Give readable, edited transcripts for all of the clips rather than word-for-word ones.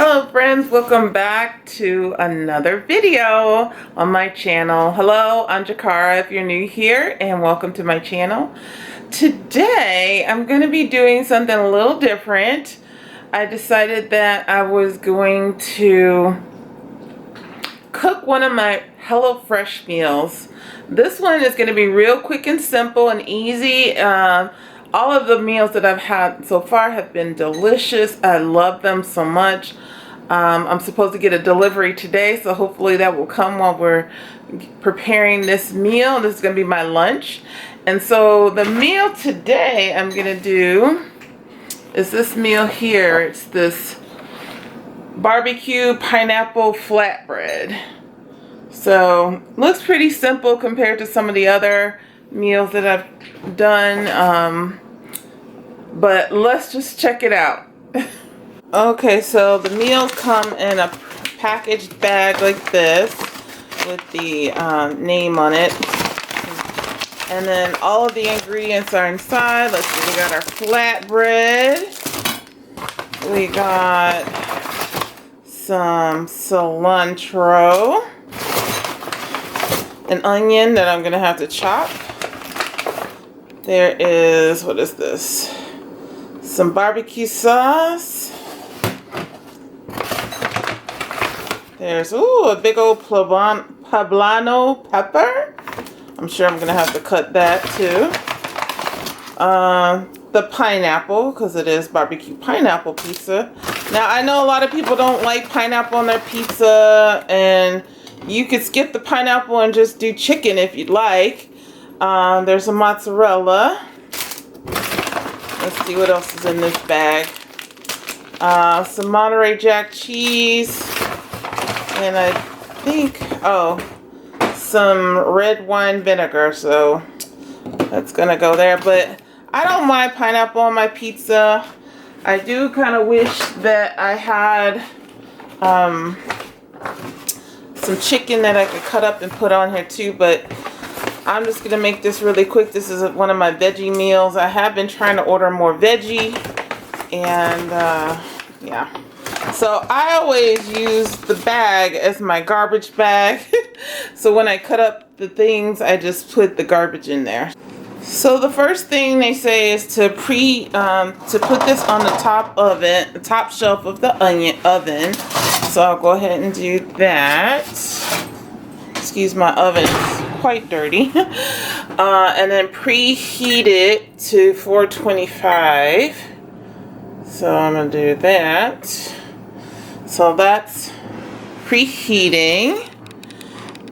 Hello friends, welcome back to another video on my channel. Hello, I'm Jakara if you're new here, and welcome to my channel. Today I'm going to be doing something a little different. I decided that I was going to cook one of my HelloFresh meals. This one is going to be real quick and simple and easy. All of the meals that I've had so far have been delicious. I love them so much. I'm supposed to get a delivery today, so hopefully that will come while we're preparing this meal. This is going to be my lunch. And so the meal today I'm going to do is this meal here. It's this barbecue pineapple flatbread. So looks pretty simple compared to some of the other meals that I've done, but let's just check it out. Okay, so the meals come in a packaged bag like this with the name on it, and then all of the ingredients are inside. Let's see, we got our flatbread, we got some cilantro, an onion that I'm gonna have to chop. There is, what is this? Some BBQ sauce. There's, ooh, a big old Poblano Perpper. I'm sure I'm gonna have to cut that too. The pineapple, because it is barbecue pineapple pizza. Now I know a lot of people don't like pineapple on their pizza, and you could skip the pineapple and just do chicken if you'd like. There's a mozzarella. Let's see what else is in this bag. Some Monterey Jack cheese. And I think, some red wine vinegar. So that's going to go there. But I don't mind pineapple on my pizza. I do kind of wish that I had some chicken that I could cut up and put on here too, but I'm just gonna make this really quick. This is one of my veggie meals. I have been trying to order more veggie, and yeah, so I always use the bag as my garbage bag. So when I cut up the things, I just put the garbage in there. So the first thing they say is to put this on the top oven, the top shelf of the oven. So I'll go ahead and do that. Excuse my oven, it's quite dirty. And then preheat it to 425. So I'm gonna do that. So that's preheating.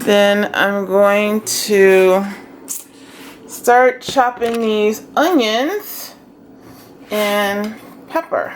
Then I'm going to start chopping these onions and pepper.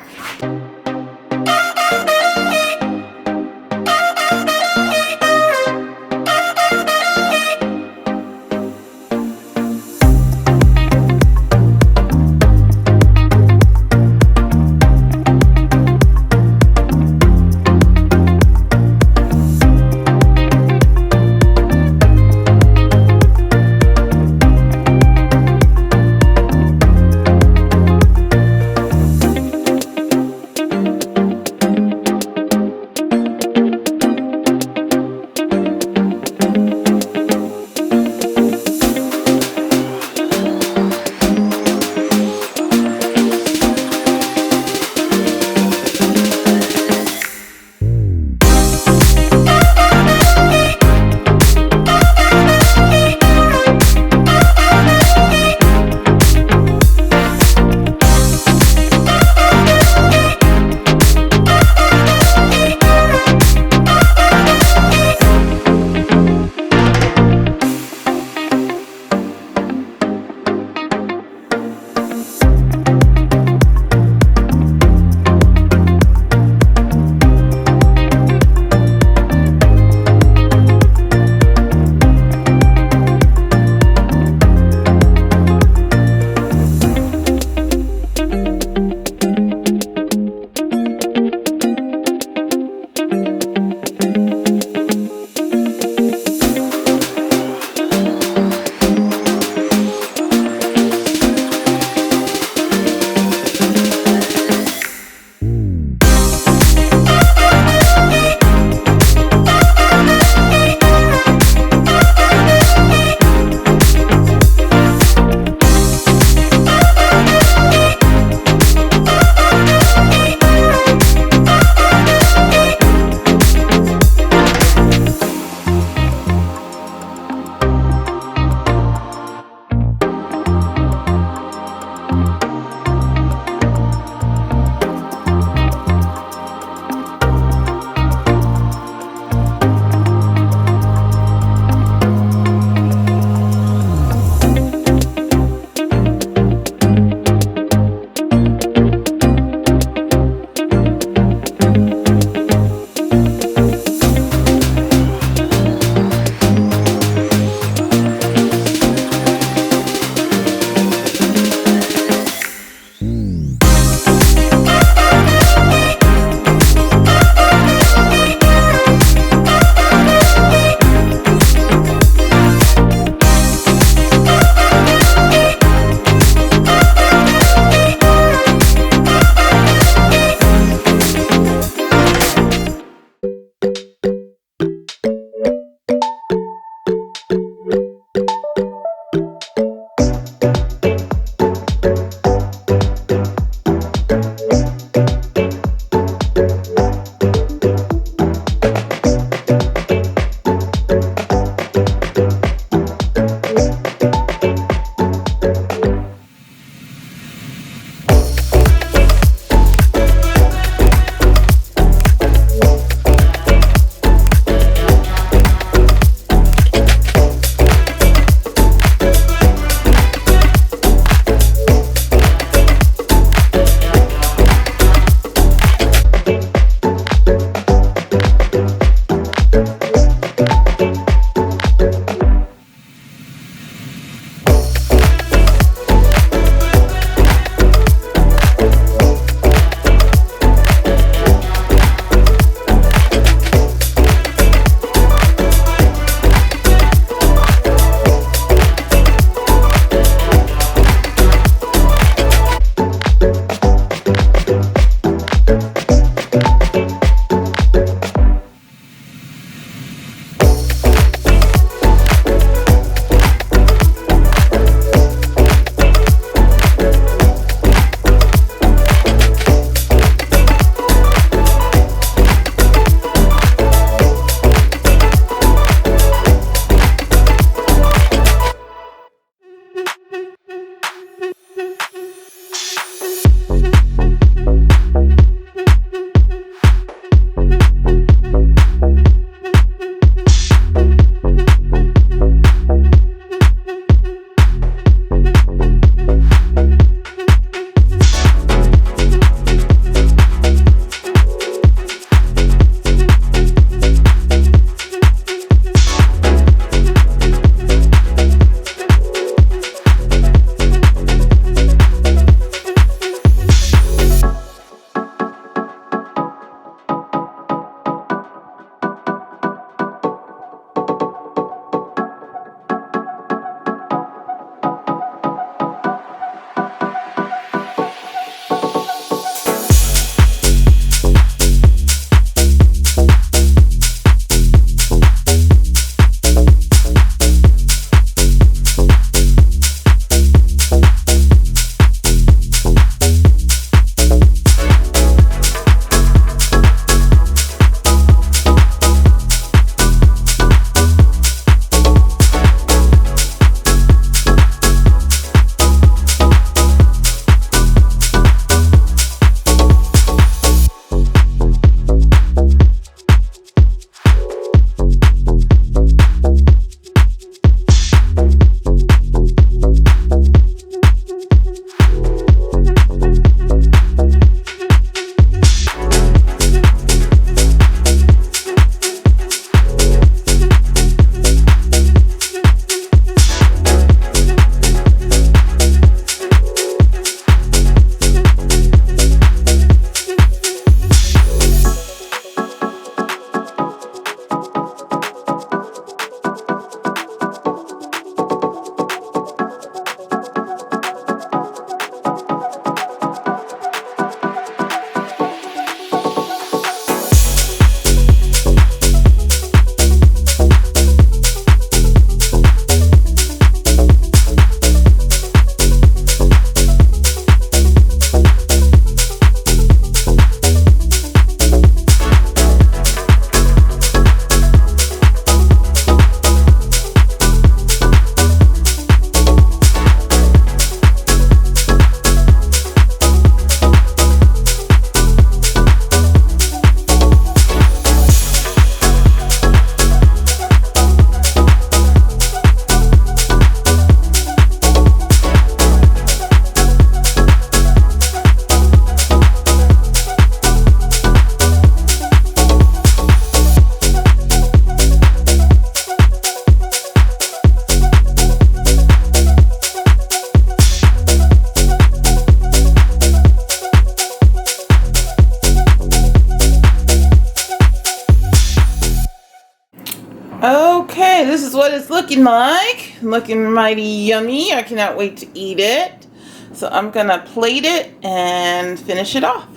Okay, this is what it's looking like. Looking mighty yummy. I cannot wait to eat it. So I'm gonna plate it and finish it off.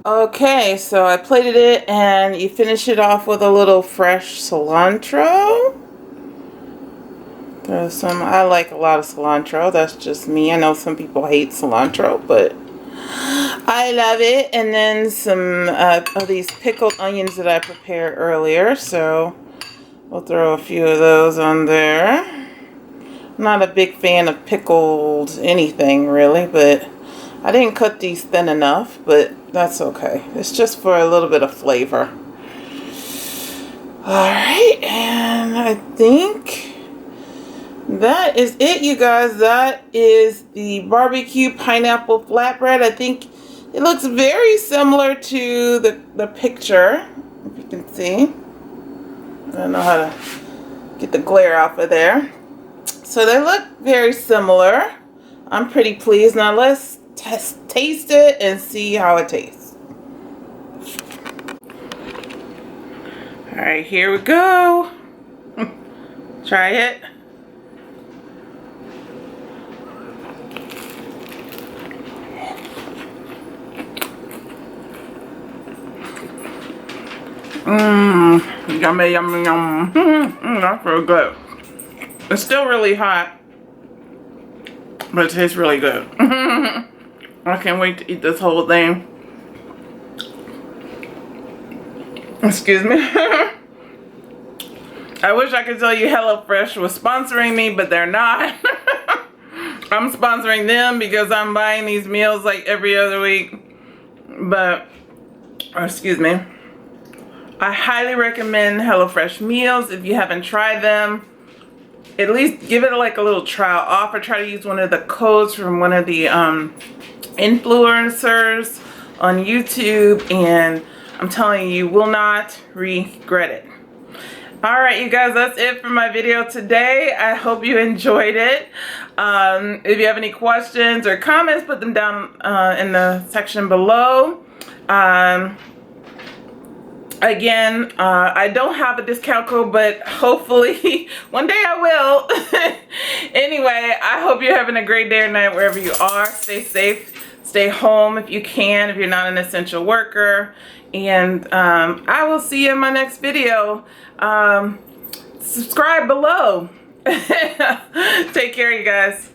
Okay, so I plated it and you finish it off with a little fresh cilantro. There's some, I like a lot of cilantro. That's just me. I know some people hate cilantro, but I love it. And then some of these pickled onions that I prepared earlier. So we'll throw a few of those on there. I'm not a big fan of pickled anything really, but I didn't cut these thin enough, but that's okay. It's just for a little bit of flavor. Alright, and I think that is it, you guys. That is the barbecue pineapple flatbread. I think it looks very similar to the picture, if you can see. I don't know how to get the glare off of there. So they look very similar. I'm pretty pleased. Now let's taste it and see how it tastes. Alright, here we go. Try it. Yummy, yummy, yum. That's real good. It's still really hot, but it tastes really good. I can't wait to eat this whole thing. Excuse me. I wish I could tell you HelloFresh was sponsoring me, but they're not. I'm sponsoring them because I'm buying these meals like every other week. But, excuse me. I highly recommend HelloFresh meals. If you haven't tried them, at least give it like a little trial offer. Try to use one of the codes from one of the influencers on YouTube, and I'm telling you, you will not regret it. Alright, you guys, that's it for my video today. I hope you enjoyed it. If you have any questions or comments, put them down in the section below. Again, I don't have a discount code, but hopefully one day I will. Anyway, I hope you're having a great day or night wherever you are. Stay safe. Stay home if you can, if you're not an essential worker. And I will see you in my next video. Subscribe below. Take care, you guys.